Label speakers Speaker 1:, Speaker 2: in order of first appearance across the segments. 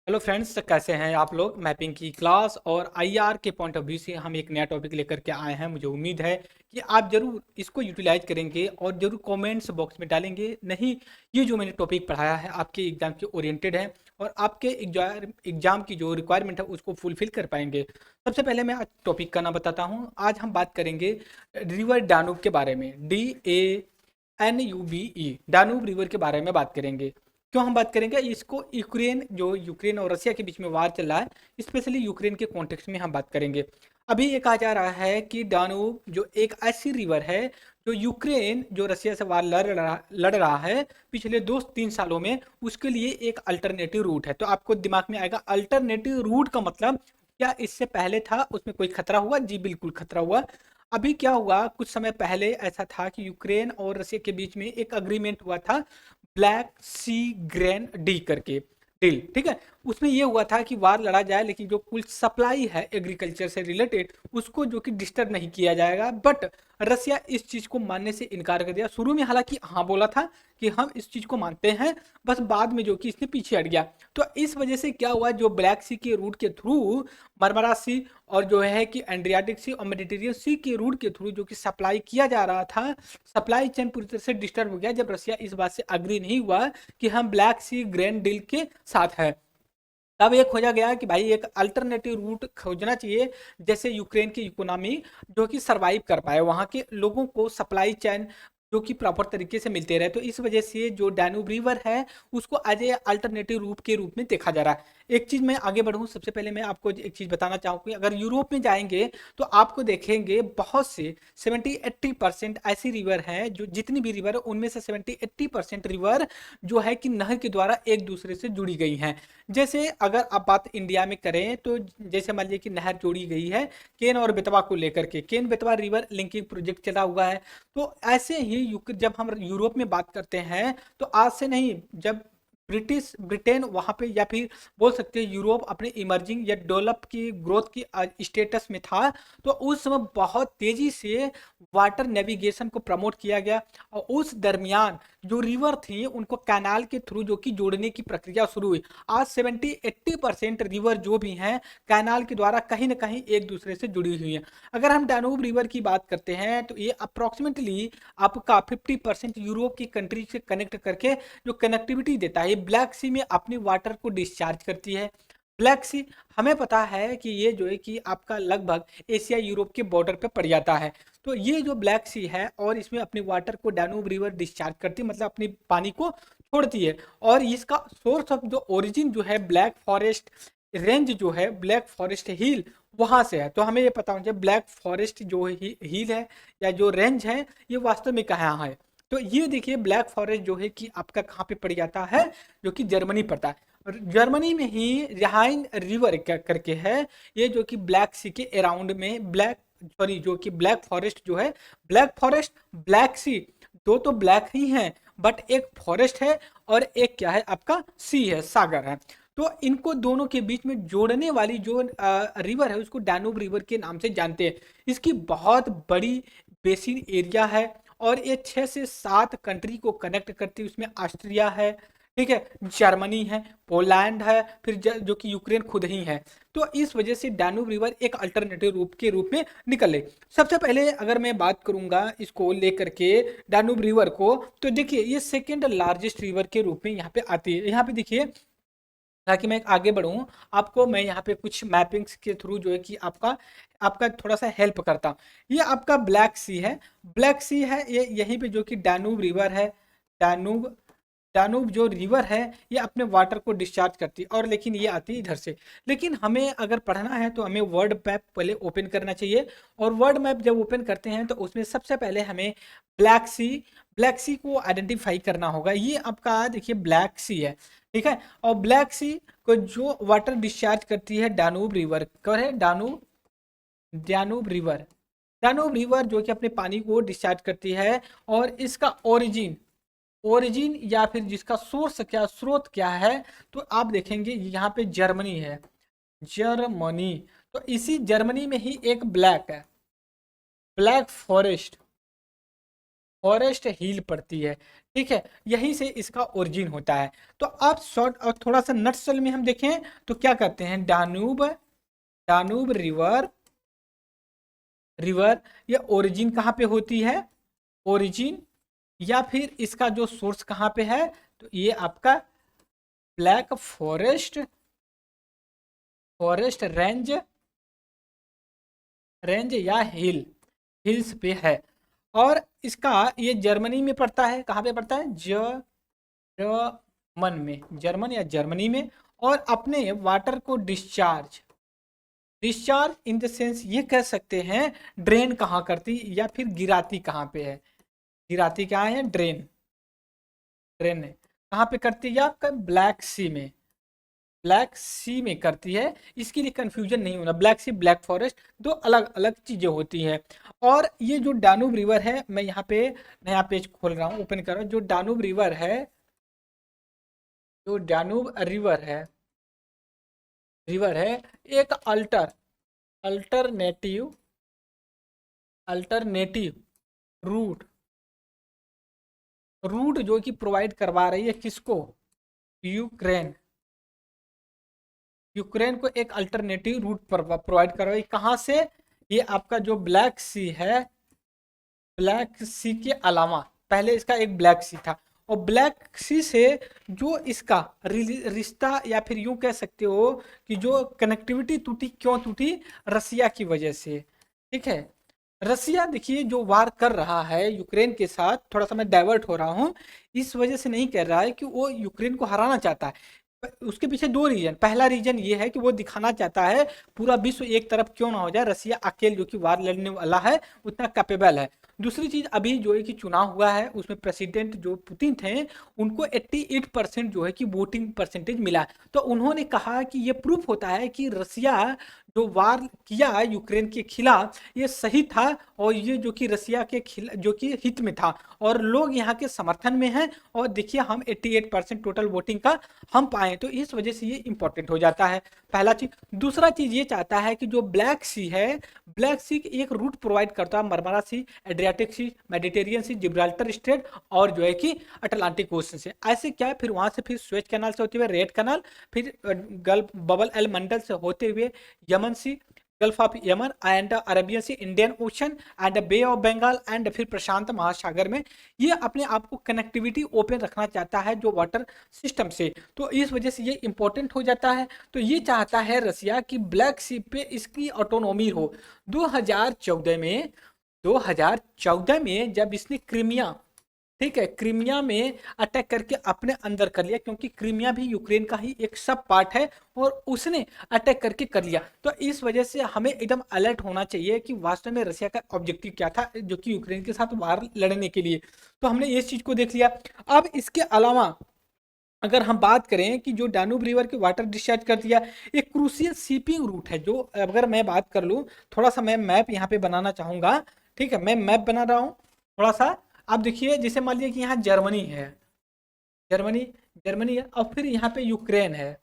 Speaker 1: Hello friends, कैसे हैं आप लोग। मैपिंग की क्लास और आईआर के पॉइंट ऑफ व्यू से हम एक नया टॉपिक लेकर के आए हैं। मुझे उम्मीद है कि आप जरूर इसको यूटिलाइज करेंगे और जरूर कमेंट्स बॉक्स में डालेंगे। नहीं, ये जो मैंने टॉपिक पढ़ाया है आपके एग्जाम के ओरिएंटेड है और आपके एग्जाम की जो रिक्वायरमेंट है उसको फुलफिल कर पाएंगे। सबसे पहले मैं आज टॉपिक का नाम बताता हूँ। आज हम बात करेंगे रिवर डानूब के बारे में। DANUBE, डानूब रिवर के बारे में बात करेंगे। क्यों हम बात करेंगे इसको, यूक्रेन और रसिया के बीच में वार चल रहा है, स्पेशली यूक्रेन के कॉन्टेक्स्ट में हम बात करेंगे। अभी ये कहा जा रहा है कि डानूब जो एक ऐसी रिवर है जो यूक्रेन जो रसिया से वार लड़ रहा है पिछले 2-3 सालों में, उसके लिए एक अल्टरनेटिव रूट है। तो आपको दिमाग में आएगा अल्टरनेटिव रूट का मतलब क्या इससे पहले था, उसमें कोई खतरा हुआ? जी बिल्कुल खतरा हुआ। अभी क्या हुआ, कुछ समय पहले ऐसा था कि यूक्रेन और रसिया के बीच में एक अग्रीमेंट हुआ था, ब्लैक सी ग्रैंड डी करके डील। ठीक है, उसमें यह हुआ था कि वार लड़ा जाए लेकिन जो कुल सप्लाई है एग्रीकल्चर से रिलेटेड उसको जो कि डिस्टर्ब नहीं किया जाएगा। बट रसिया इस चीज को मानने से इनकार कर दिया। शुरू में हालांकि हाँ बोला था कि हम इस चीज को मानते हैं, बस बाद में जो कि इसने पीछे हट गया। तो इस वजह से क्या हुआ, जो ब्लैक सी के रूट के थ्रू मरमरा सी और जो है कि एंड्रियाटिक सी और मेडिटेरियन सी के रूट के थ्रू जो कि सप्लाई किया जा रहा था, सप्लाई चेन पूरी तरह से डिस्टर्ब हो गया जब रसिया इस बात से अग्री नहीं हुआ कि हम ब्लैक सी ग्रैंड डील के साथ हैं। तब ये खोजा गया कि भाई एक अल्टरनेटिव रूट खोजना चाहिए, जैसे यूक्रेन की इकोनॉमी जो कि सरवाइव कर पाए, वहां के लोगों को सप्लाई चैन जो कि प्रॉपर तरीके से मिलते रहे। तो इस वजह से जो डैन्यूब रिवर है उसको एज ए अल्टरनेटिव रूट के रूप में देखा जा रहा है। एक चीज मैं आगे बढ़ूं, सबसे पहले मैं आपको एक चीज बताना चाहूंगी। अगर यूरोप में जाएंगे तो आपको देखेंगे बहुत से 70-80% ऐसी रिवर हैं, जो जितनी भी रिवर है उनमें से 70-80% रिवर जो है कि नहर के द्वारा एक दूसरे से जुड़ी गई हैं। जैसे अगर आप बात इंडिया में करें तो जैसे मान लीजिए कि नहर जोड़ी गई है केन और बेतवा को लेकर के, Ken Betwa river linking project चला हुआ है। तो ऐसे ही जब हम यूरोप में बात करते हैं तो आज से नहीं, जब ब्रिटेन वहां पे या फिर बोल सकते हैं यूरोप अपने इमर्जिंग या डेवलप की ग्रोथ की स्टेटस में था, तो उस समय बहुत तेजी से वाटर नेविगेशन को प्रमोट किया गया। और उस दरमियान जो रिवर थी उनको कैनाल के थ्रू जो कि जोड़ने की प्रक्रिया शुरू हुई। आज 70-80% रिवर जो भी हैं कैनाल के द्वारा कहीं ना कहीं एक दूसरे से जुड़ी हुई हैं। अगर हम डैनूब रिवर की बात करते हैं तो ये अप्रोक्सीमेटली आपका 50% यूरोप की कंट्री से कनेक्ट करके जो कनेक्टिविटी देता है, ये ब्लैक सी में अपनी वाटर को डिस्चार्ज करती है। ब्लैक सी हमें पता है कि ये जो है कि आपका लगभग एशिया यूरोप के बॉर्डर पे पड़ जाता है। तो ये जो ब्लैक सी है और इसमें अपनी वाटर को डैनूब रिवर डिस्चार्ज करती है, मतलब अपनी पानी को छोड़ती है। और इसका सोर्स ऑफ जो ओरिजिन जो है ब्लैक फॉरेस्ट रेंज जो है, ब्लैक फॉरेस्ट हिल, वहां से है। तो हमें ये पता होना चाहिए ब्लैक फॉरेस्ट जो हिल है या जो रेंज है ये वास्तव में कहाँ है। तो ये देखिए ब्लैक फॉरेस्ट जो है कि आपका कहाँ पे पड़ जाता है, जो कि जर्मनी पड़ता है। और जर्मनी में ही राइन रिवर करके है, ये जो कि ब्लैक सी के अराउंड में ब्लैक, सॉरी, जो कि ब्लैक फॉरेस्ट जो है, ब्लैक फॉरेस्ट, ब्लैक सी, दो तो ब्लैक ही हैं, बट एक फॉरेस्ट है और एक क्या है आपका सी है, सागर है। तो इनको दोनों के बीच में जोड़ने वाली जो रिवर है उसको डैनूब रिवर के नाम से जानते हैं। इसकी बहुत बड़ी बेसिन एरिया है और ये 6 से 7 कंट्री को कनेक्ट करती है। उसमें ऑस्ट्रिया है, ठीक है, जर्मनी है, पोलैंड है, फिर जो कि यूक्रेन खुद ही है। तो इस वजह से डैन्यूब रिवर एक अल्टरनेटिव रूप के रूप में निकले। सबसे पहले अगर मैं बात करूंगा इसको लेकर के डैन्यूब रिवर को, तो देखिए ये सेकेंड लार्जेस्ट रिवर के रूप में यहाँ पे आती है। यहाँ पे देखिए, ताकि मैं आगे बढ़ूं आपको मैं यहाँ पे कुछ मैपिंग्स के थ्रू जो है कि आपका आपका थोड़ा सा हेल्प करता हूं। ये आपका ब्लैक सी है, ब्लैक सी है ये, यहीं पे जो कि डैनूब रिवर है। डैनूब डानूब जो रिवर है ये अपने वाटर को डिस्चार्ज करती है, और लेकिन ये आती है इधर से। लेकिन हमें अगर पढ़ना है तो हमें वर्ल्ड मैप पहले ओपन करना चाहिए। और वर्ल्ड मैप जब ओपन करते हैं तो उसमें सबसे पहले हमें ब्लैक सी ब्लैक सी को आइडेंटिफाई करना होगा। ये आपका देखिए ब्लैक सी है, ठीक है। और ब्लैक सी को जो वाटर डिस्चार्ज करती है डानूब रिवर, क्या है, डानूब डानूब रिवर, डानूब रिवर जो कि अपने पानी को डिस्चार्ज करती है। और इसका ओरिजिन ओरिजिन या फिर जिसका सोर्स क्या, स्रोत क्या है, तो आप देखेंगे यहाँ पे जर्मनी है, जर्मनी। तो इसी जर्मनी में ही एक ब्लैक है, ब्लैक फॉरेस्ट, फॉरेस्ट हिल पड़ती है। ठीक है, यहीं से इसका ओरिजिन होता है। तो आप शॉर्ट और थोड़ा सा नटशेल में हम देखें तो क्या करते हैं, डानूब, डानूब रिवर, रिवर ये ओरिजिन कहाँ पे होती है, ओरिजिन या फिर इसका जो सोर्स कहाँ पे है, तो ये आपका black forest, forest range, range या हिल, हिल्स पे है। और इसका ये जर्मनी में पड़ता है, कहाँ पे पड़ता है, जर्मन में, जर्मन या जर्मनी में। और अपने वाटर को discharge, discharge in the sense ये कह सकते हैं ड्रेन कहाँ करती या फिर गिराती कहाँ पे है, गिराती कहाँ है, ड्रेन, ड्रेन है कहाँ पे करती है, आपका ब्लैक सी में, ब्लैक सी में करती है। इसके लिए कंफ्यूजन नहीं होना, ब्लैक सी ब्लैक फॉरेस्ट दो अलग अलग चीजें होती हैं। और ये जो डानूब रिवर है, मैं यहाँ पे नया पेज खोल रहा हूँ, ओपन कर रहा हूँ, जो डानूब रिवर है, जो डानूब रिवर है, रिवर है एक अल्टरनेटिव, अल्टरनेटिव रूट, रूट जो कि प्रोवाइड करवा रही है किसको, यूक्रेन, यूक्रेन को एक अल्टरनेटिव रूट प्रोवाइड कर रही है। कहाँ से, ये आपका जो ब्लैक सी है, ब्लैक सी के अलावा पहले इसका एक ब्लैक सी था, और ब्लैक सी से जो इसका रिश्ता या फिर यूं कह सकते हो कि जो कनेक्टिविटी टूटी, क्यों टूटी, रसिया की वजह से। ठीक है, रसिया देखिए जो वार कर रहा है यूक्रेन के साथ, थोड़ा सा मैं डाइवर्ट हो रहा हूँ, इस वजह से नहीं कर रहा है कि वो यूक्रेन को हराना चाहता है। उसके पीछे दो रीजन, पहला रीजन ये है कि वो दिखाना चाहता है पूरा विश्व एक तरफ क्यों ना हो जाए, रसिया अकेले जो कि वार लड़ने वाला है उतना कैपेबल है। दूसरी चीज, अभी जो है कि चुनाव हुआ है उसमें प्रेसिडेंट जो पुतिन थे उनको 88% जो है कि वोटिंग परसेंटेज मिला। तो उन्होंने कहा कि ये प्रूफ होता है कि रसिया जो वार किया यूक्रेन के खिलाफ ये सही था, और ये जो कि रसिया के खिलाफ जो कि हित में था, और लोग यहाँ के समर्थन में हैं। और देखिए हम 88% टोटल वोटिंग का हम पाए, तो इस वजह से ये इंपॉर्टेंट हो जाता है, पहला चीज। दूसरा चीज ये चाहता है कि जो ब्लैक सी है, ब्लैक सी एक रूट प्रोवाइड करता है मरमरा सी, एड्रियाटिक सी, मेडिटेरियन सी, जिब्राल्टर स्ट्रेट और जो है कि अटलांटिक ओशन से, ऐसे क्या है, फिर वहां से फिर स्वेज कैनाल से होते हुए रेड कैनाल, फिर गल्फ बबल एल मंडल से होते हुए Yemen Sea, Gulf of Yemen and Arabian Sea, Indian Ocean and Bay of Bengal एंड फिर प्रशांत महासागर में, ये अपने आप को कनेक्टिविटी ओपन रखना चाहता है जो वाटर सिस्टम से। तो इस वजह से ये इंपॉर्टेंट हो जाता है। तो ये चाहता है रसिया कि ब्लैक सी पे इसकी ऑटोनॉमी हो। 2014 में, 2014 में जब इसने क्रीमिया, ठीक है, क्रीमिया में अटैक करके अपने अंदर कर लिया, क्योंकि क्रीमिया भी यूक्रेन का ही एक सब पार्ट है, और उसने अटैक करके कर लिया। तो इस वजह से हमें एकदम अलर्ट होना चाहिए कि वास्तव में रसिया का ऑब्जेक्टिव क्या था जो कि यूक्रेन के साथ वार लड़ने के लिए। तो हमने इस चीज को देख लिया। अब इसके अलावा अगर हम बात करें कि जो डानूब रिवर के वाटर डिस्चार्ज कर दिया, एक क्रूसियल शिपिंग रूट है, जो अगर मैं बात कर लूँ, थोड़ा सा मैं मैप यहाँ पे बनाना चाहूंगा। ठीक है, मैं मैप बना रहा हूँ थोड़ा सा। आप देखिए, जैसे मान लीजिए कि यहाँ जर्मनी है, जर्मनी, जर्मनी है, और फिर यहाँ पे यूक्रेन है,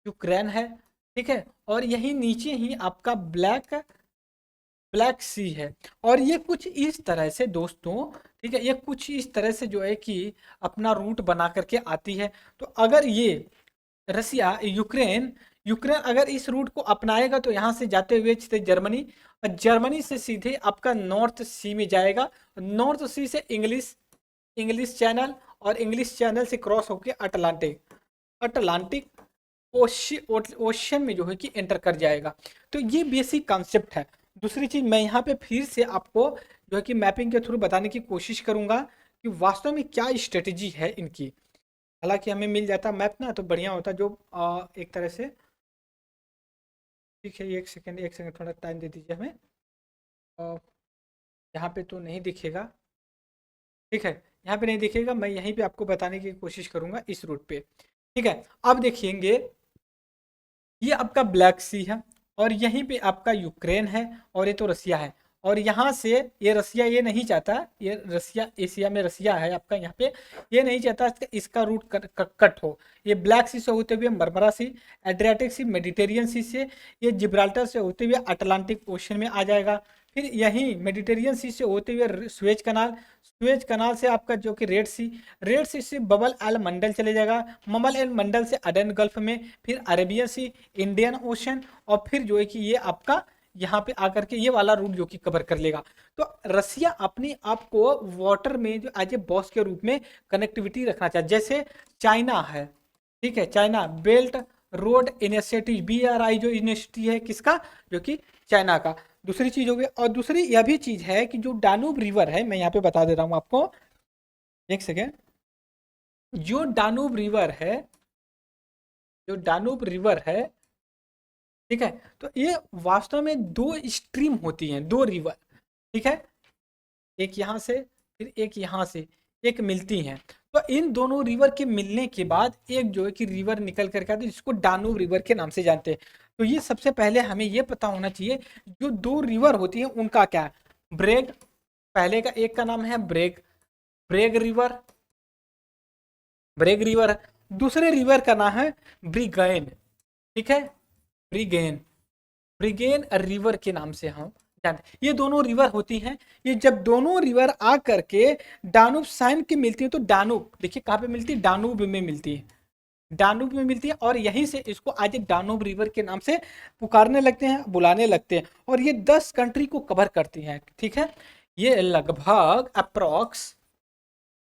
Speaker 1: यूक्रेन है। ठीक है, और यही नीचे ही आपका ब्लैक, ब्लैक सी है। और ये कुछ इस तरह से दोस्तों, ठीक है, ये कुछ इस तरह से जो है कि अपना रूट बना करके आती है। तो अगर ये रसिया, यूक्रेन, यूक्रेन अगर इस रूट को अपनाएगा तो यहाँ से जाते हुए सीधे जर्मनी, और जर्मनी से सीधे आपका नॉर्थ सी में जाएगा, नॉर्थ सी से इंग्लिश, इंग्लिश चैनल, और इंग्लिश चैनल से क्रॉस होकर अटलांटिक, अटलांटिक ओशियन में जो है कि एंटर कर जाएगा। तो ये बेसिक कॉन्सेप्ट है। दूसरी चीज मैं यहाँ पे फिर से आपको जो है कि मैपिंग के थ्रू बताने की कोशिश करूंगा कि वास्तव में क्या स्ट्रेटेजी है इनकी। हालांकि हमें मिल जाता मैप ना तो बढ़िया होता, जो एक तरह से, ठीक है, एक सेकंड, एक सेकंड, थोड़ा टाइम दे दीजिए हमें। अ, यहाँ पे तो नहीं दिखेगा, ठीक है, यहाँ पे नहीं दिखेगा, मैं यहीं पे आपको बताने की कोशिश करूंगा इस रूट पे। ठीक है, अब देखेंगे ये आपका ब्लैक सी है, और यहीं पे आपका यूक्रेन है, और ये तो रसिया है। और यहाँ से ये रसिया ये नहीं चाहता, ये रसिया एशिया में रसिया है आपका यहाँ पे, ये नहीं चाहता इसका रूट कट हो। ये ब्लैक सी से होते हुए मरमरा सी, एड्रियाटिक सी, मेडिटेरियन सी से ये जिब्राल्टर से होते हुए अटलांटिक ओशन में आ जाएगा। फिर यहीं मेडिटेरियन सी से होते हुए स्वेज कनाल से आपका जो कि रेड सी से बबल एल मंडल चले जाएगा, मबल एल मंडल से अडन गल्फ में, फिर अरेबियन सी, इंडियन ओशन, और फिर जो है कि ये आपका यहाँ पे आकर के ये वाला रूट जो कि कवर कर लेगा। तो रसिया अपने आप को वाटर में जो एज ए बॉस के रूप में कनेक्टिविटी रखना चाहता है। जैसे चाइना है, ठीक है, China belt road initiative, BRI जो इनिशिएटिव है किसका, जो कि चाइना का। दूसरी चीज हो गई, और दूसरी यह भी चीज है कि जो डानूब रिवर है, मैं यहाँ पे बता दे रहा हूँ आपको, एक सेकेंड। जो डानूब रिवर है, जो डानूब रिवर है, ठीक है, तो ये वास्तव में दो स्ट्रीम होती हैं, दो रिवर, ठीक है, एक यहाँ से फिर एक यहाँ से, एक मिलती हैं। तो इन दोनों रिवर के मिलने के बाद एक जो है कि रिवर निकल करके आती है जिसको डानूब रिवर के नाम से जानते हैं। तो ये सबसे पहले हमें ये पता होना चाहिए जो दो रिवर होती है उनका क्या है। ब्रेग, पहले का एक का नाम है Bragg, Bragg river, Bragg river. दूसरे रिवर का नाम है ब्रिगेन, ठीक है, ब्रिगेन, ब्रिगेन रिवर के नाम से हम जानते। ये दोनों रिवर होती हैं। ये जब दोनों रिवर आ करके डानूब साइन के मिलती है, तो डानूब देखिए कहाँ पे मिलती है, डानूब में मिलती है, डानूब में मिलती है, और यहीं से इसको आज डानूब रिवर के नाम से पुकारने लगते हैं, बुलाने लगते हैं। और ये 10 कंट्री को कवर करती हैं, ठीक है। ये लगभग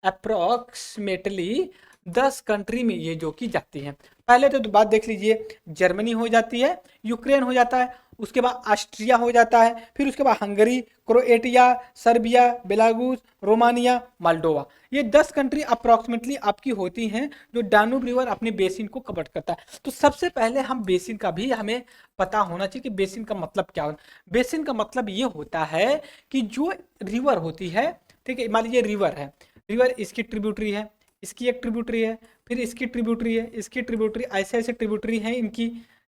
Speaker 1: अप्रोक्सीमेटली 10 कंट्री में ये जो की जाती हैं। पहले तो बात देख लीजिए, जर्मनी हो जाती है, यूक्रेन हो जाता है, उसके बाद ऑस्ट्रिया हो जाता है, फिर उसके बाद Hungary, क्रोएटिया, Serbia, Belarus, Romania, Moldova. ये 10 कंट्री अप्रोक्सीमेटली आपकी होती हैं जो डानूब रिवर अपने बेसिन को कवर करता है। तो सबसे पहले हम बेसिन का भी हमें पता होना चाहिए कि बेसिन का मतलब क्या होता है। बेसिन का मतलब ये होता है कि जो रिवर होती है, ठीक है, मान लीजिए रिवर है, रिवर इसकी ट्रिब्यूटरी है, इसकी एक ट्रिब्यूटरी है, फिर इसकी ट्रिब्यूटरी है, इसकी ट्रिब्यूटरी, ऐसे ऐसे ट्रिब्यूटरी है इनकी,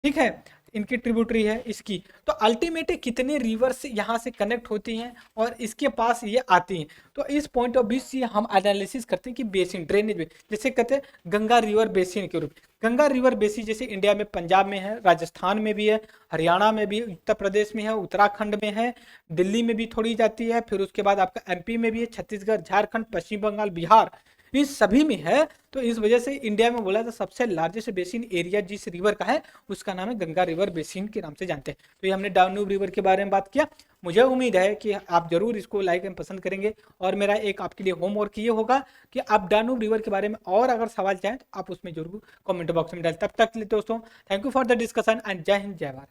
Speaker 1: ठीक है, इनकी ट्रिब्यूटरी है इसकी। तो अल्टीमेटली कितने रिवर से यहाँ से कनेक्ट होती हैं और इसके पास ये आती हैं। तो इस पॉइंट ऑफ व्यू से हम एनालिसिस करते हैं कि बेसिन ड्रेनेज में, जैसे कहते हैं गंगा रिवर बेसिन के रूप। गंगा रिवर बेसिन जैसे इंडिया में पंजाब में है, राजस्थान में भी है, हरियाणा में भी, उत्तर प्रदेश में है, उत्तराखंड में है, दिल्ली में भी थोड़ी जाती है, फिर उसके बाद आपका MP में भी है, छत्तीसगढ़, झारखंड, पश्चिम बंगाल, बिहार, इस सभी में है। तो इस वजह से इंडिया में बोला था सबसे लार्जेस्ट बेसिन एरिया जिस रिवर का है उसका नाम है गंगा रिवर बेसिन के नाम से जानते हैं। तो ये हमने डानूब रिवर के बारे में बात किया। मुझे उम्मीद है कि आप जरूर इसको लाइक एंड पसंद करेंगे, और मेरा एक आपके लिए होमवर्क ये होगा कि आप डानूब रिवर के बारे में और अगर सवाल चाहें तो आप उसमें जरूर कमेंट बॉक्स में डालें। तब तक के लिए दोस्तों, thank you for the discussion and जय हिंद, जय भारत।